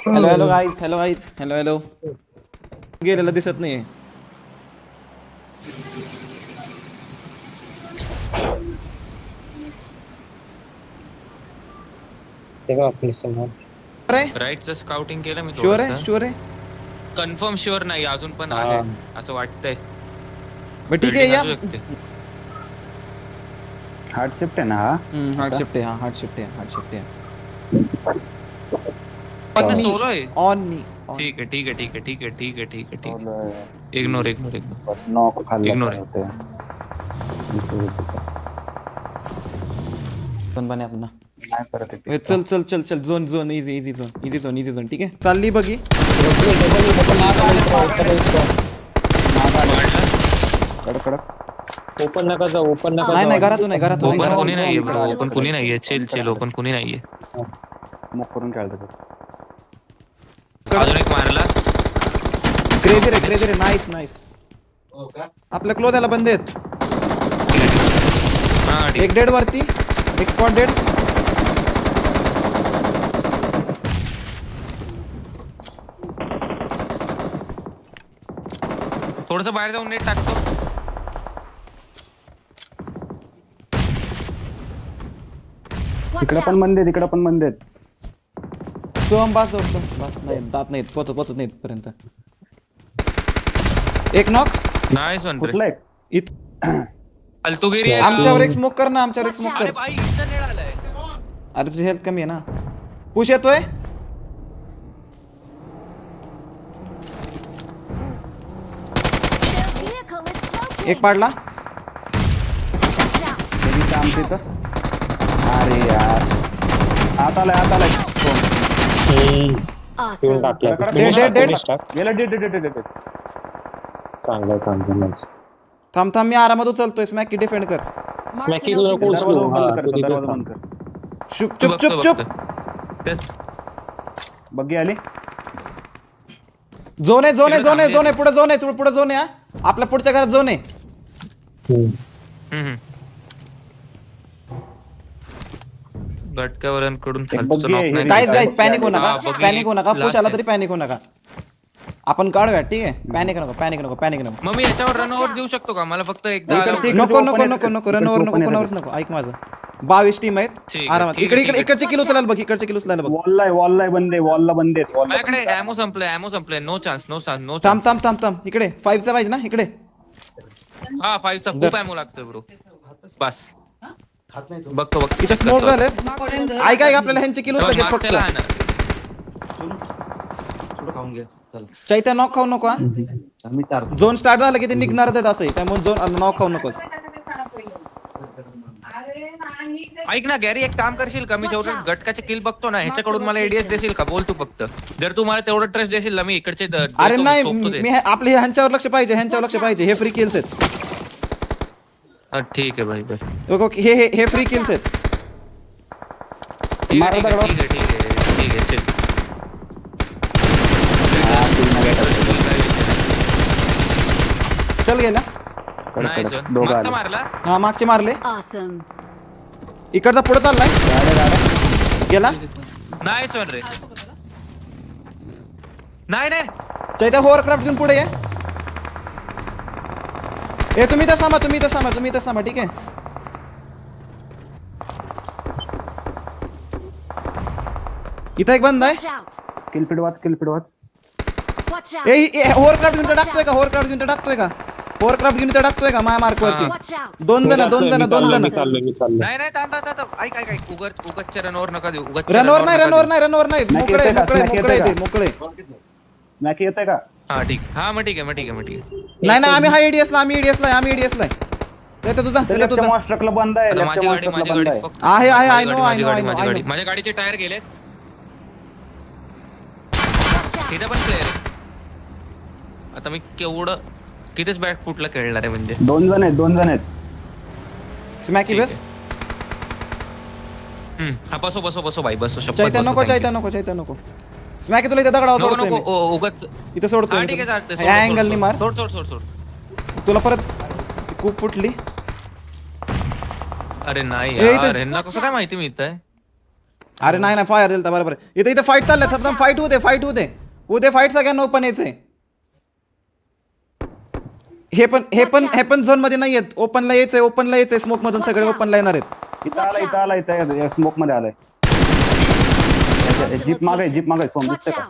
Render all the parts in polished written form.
Hello hello guys hello guys hello hello गेलेलं दिसत नाहीये. तेव्हा आपली समोर राईटचं स्काउटिंग केलं मी शुअर थोडस. आहे शुअर आहे. कन्फर्म शुअर नाही अजून पण हा आहे असं वाटतंय. बरं ठीक आहे बिल्डिंग या. असू शकते. हार्ड शिफ्ट आहे ना हा हार्ड आता? शिफ्ट आहे. हा हार्ड शिफ्ट आहे. हार्ड शिफ्ट आहे. ऑन अच्छा मी सोलो आहे. ऑन मी ठीक आहे ठीक आहे ठीक आहे ठीक आहे ठीक आहे ठीक आहे ठीक Solo आहे. आहे. इग्नोर इग्नोर इग्नोर पण नॉक खाल्ला इग्नोर काय आहे. होते पण बने अपना. नाही करत आहे ए, तिथं. चल चल चल चल zone zone easy easy zone easy zone easy zone ठीक आहे चालली बघी. कडक कडक ओपन नका जाऊ ओपन नका नाही जाऊ नाही घरातून नाही घरातून नाही, ओपन घरातून कोणी नाहीये ब्रो. Marked ओपन कोणी नाहीये. Chill chill. करायला. ओपन कोणी नाहीये. स्मोक करून खेळतात. अजून एक मारला. क्रेझी रे नाईस नाईस. आपल्या क्लोथ्याला बंद आहेत. हा ठीक. एक डेड वरती एक स्पॉट डेड. थोडस बाहेर जाऊन नेट टाकतो. Watch इकडे पण out! बंद आहेत इकडे पण बंद आहेत. सोहम बस बस नाही जात नाहीत पोचत नाहीत पर्यंत. एक नॉक नाईस वन रे. कुठलं एक इत फालतूगिरी आहे आमच्यावर का? एक स्मोक कर ना आमच्यावर एक स्मोक अरे कर. भाई इथं नेट आलाय. अरे तुझी हेल्थ कमी आहे ना. पुश येतोय. Their vehicle is smoking! एक पाडला. Watch out! इथं आमच्या इथं. अरे यार आत आलाय कोण? पिऊन Awesome! टाकला डेड. गेला डेड चांगलं थांब थांब मी आरामात उचलतोय. स्मॅकी डिफेंड कर. Marked Mackie an तुला open कोण- door. दरवाजा बंद हा, कर तू दरवाजा तिथे बंद कर. चुप चुप बघतो, चुप चुप. बघतो. तेच. बग्गी आली झोन आहे तिकडे थांबली पुढे झोन आहे पुढे झोन आहे हा. आपल्या पुढच्या घरात झोन आहे. हम्म. गटक्यावरांकडून एक खालचं बघी नॉक आहे, नाही हे गाईज करता गाईज येत. पॅनिक होऊ नका हा, बघी पॅनिक होऊ नका. last पुश आला आहे. तरी पॅनिक होऊ नका. आपण काढूया ठीक आहे. पॅनिक नको. मग मी याच्यावर रनओव्हर देऊ शकतो का? मला फक्त एकदा इकडे आलं. ठीक. नको रनओव्हर नको ऐक माझं. 22 टीम आहेत ठीक आहे, आरामात. ठीक आहे, इकडे ठीक आहे. इकडचे किलो उचलायला बघ इकडचे किलो उचलायला बघ. वॉलला बंद आहे वॉलला बंद आहेत wall ला माझ्याकडे बंद आहे. ॲमो संपलंय. No chance. थांब इकडे 5चा पाहिजे ना इकडे. हा 5चा दर. खूप ॲमो लागतोय ब्रो. बस बघतो इथे स्मोक झाले. ऐक आपल्याला ह्यांचे किलो उचलायचे फक्त. चैत्या नॉक खाऊ नको हा. झोन स्टार्ट झाला की ते निघणारच आहेत असं त्यामुळे झोन नॉक खाऊ नकोस. ऐक ना गॅरी, एक काम करशील का? मी Watch जेवढं out. गटकाचे किल बघतो ना ह्याच्याकडून मला location. एडीएस देशील का? बोल तू फक्त. जर तू मला तेवढं ट्रस्ट देशील ना मी इकडचे अरे नाही मी आपले ह्यांच्यावर लक्ष पाहिजे. हे फ्री किल्स आहेत. ठीक आहे भाई बस. ओके हे फ्री किल्स आहेत. ठीक मारा दगडावर. आहे चल. चल गेला. नाही कडक. सर दोघं मागचा आले. मारला. हा मागचे मारले. Awesome! इकडचा पुढे चाललाय. गेला. नाही सर रे. नाही चैत्या होवरक्राफ्ट घेऊन पुढे ये. ए तुम्ही तर सामा ठीक आहे. इथं एक बंद आहे. Watch out! किल फिड वाच Watch out! ए होवरक्राफ्ट घेऊन टाकतोय होवरक्राफ्ट घेऊन टाकतोय का माया मार्क वरती. Watch out! दोन जण मी चाललोय नाही थांब. ऐक उगच रनओव्हर नका देऊ. रनवर नाही मोकळे. मॅकी येतोय का? हा ठीक. हा मग ठीक आहे. नाही आम्ही हा एडीएसला तुझा लेफ्टच्या मॉस्ट्रकला बंद आहे आता लेफ्टच्या माझी मॉस्ट्रकला गाडी बंद आहे. फक्त आहे, I माझी know, गाडी, I know, माझी I know, गाडी, I know. माझ्या गाडीचे टायर गेलेत. Watch out! तिथे पण प्लेअर आहे. आता मी केवढं कितीच बॅट फुटला खेळणार आहे म्हणजे. दोन जण आहेत स्मॅकी ठीक बेस. हा बसो भाई बसो. शपथ चैत्या बसो, नको thank you. नको. स्मॅकी तुला इथे दगडावर नको सोडतोय मी. उगाच. इथं सोडतोय हा मी ठीक आहे तुला. चालतंय. ह्या अँगलनी मार. सोड. तुला परत खूप फुटली. अरे नाही ए, इथं- यार ह्यांना कसं काय माहिती मी इथं आहे. अरे नाही नाही फायर दिलता बरोबर आहे. इथे फाईट चालल्या एकदम फाईट होऊ दे उद्या फाईट सगळ्यांना ओपन यायचंय. हे पण झोन मध्ये नाही आहेत. ओपनला यायचंय स्मोक मधून सगळे ओपनला येणार आहेत. इथं स्मोक मध्ये आलाय. जीप मागे सोम Watch दिसतंय का?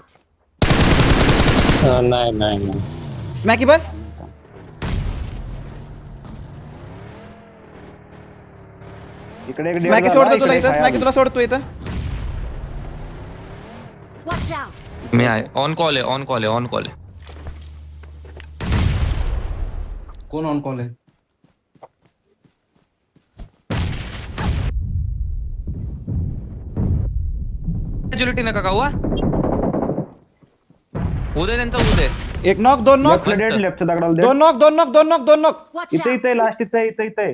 out! नाही स्मॅकी बस इकडे एक स्मॅकी डेड सोडतो झाला, तुला इकडे इथं काय स्मॅकी तुला सोडतो इथं. Watch out! मी आहे ऑन कॉल आहे. कोण ऑन कॉल आहे? कॅज्युअलिटी नका का हुआ उदय त्यांचा उदय. एक नॉक दोन नॉक डेड लेफ्टच्या दगडाला dead. दोन नॉक Watch इथे out! इथे लास्ट इथे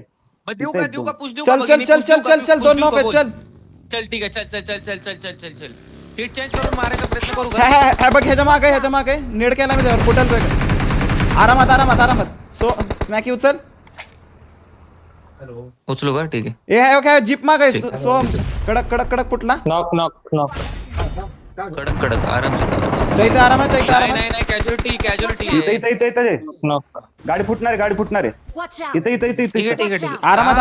मग देऊ का पुश देऊ चल का चल बघिनी? चल push देऊ चल का? चल चल push दोन देऊ नॉक का आहेत बोल? चल. चल ठीक आहे चल सीट चेंज करून मारायचा प्रयत्न करू का? हे बघ ह्याच्या मागे नेड केला मी त्यावर फुटल तो. आरामात सो स्मॅकी उचल. उचलू का? ठीक आहे. हे काय जीप मागे सो कडक फुटला. नॉक कडक आराम. चैते आरामात नाही कॅज्युअलिटी इथे नॉक गाडी फुटणार आहे. Watch out! इथे ठीक आहे. आरामात.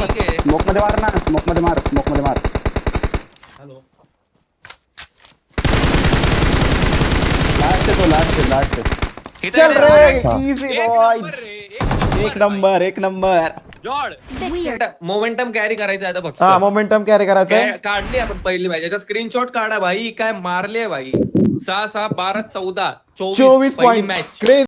ठीक आहे. स्मोक मध्ये मार ना, स्मोक मध्ये मार. लास्ट इथे चल आहे. रे इझी एक बॉयज. नंबर. एक नंबर जॉर्ड Victor! मोमेंटम कॅरी करायचं आता फक्त. हा मोमेंटम कॅरी करायचं. काढली आपण पहिली मॅच. याचा स्क्रीनशॉट काढा भाई. काय मारले भाई. 6 6 12 14 24 पहिली पॉइंट मॅच.